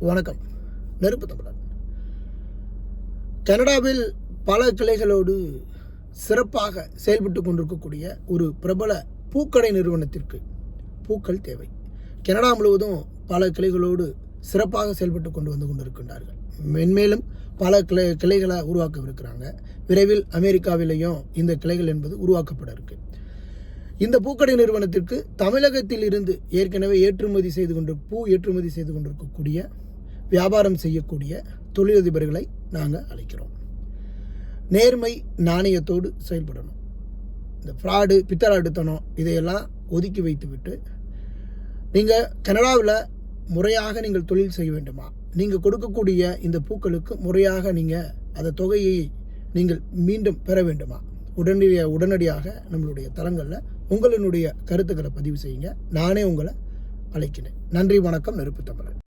வணக்கம். நெருப்பு தமிழன். கனடாவில் பல கிளைகளோடு சிறப்பாக செயல்பட்டு கொண்டிருக்கக்கூடிய ஒரு பிரபல பூக்கடை நிறுவனத்திற்கு பூக்கள் தேவை. கனடா முழுவதும் பல கிளைகளோடு சிறப்பாக செயல்பட்டு கொண்டிருக்கின்றார்கள். மென்மேலும் பல கிளைகளை உருவாக்கவிருக்கிறாங்க. விரைவில் அமெரிக்காவிலேயும் இந்த கிளைகள் என்பது உருவாக்கப்பட இருக்கு. இந்த பூக்கடை நிறுவனத்திற்கு தமிழகத்தில் இருந்து ஏற்கனவே ஏற்றுமதி செய்து கொண்டிருக்கக்கூடிய வியாபாரம் செய்யக்கூடிய தொழிலதிபர்களை நாங்கள் அழைக்கிறோம். நேர்மை நாணயத்தோடு செயல்படணும். இந்த ஃப்ராடு, பித்தராடுத்தனம் இதையெல்லாம் ஒதுக்கி வைத்துவிட்டு நீங்கள் கனடாவில் முறையாக நீங்கள் தொழில் செய்ய வேண்டுமா? நீங்கள் கொடுக்கக்கூடிய இந்த பூக்களுக்கு முறையாக நீங்கள் அந்த தொகையை நீங்கள் மீண்டும் பெற வேண்டுமா? உடனடியாக நம்மளுடைய தளங்களில் உங்களுடைய கருத்துக்களை பதிவு செய்யுங்க. நானே உங்களை அழைக்கிறேன். நன்றி, வணக்கம். நெருப்பு தமிழன்.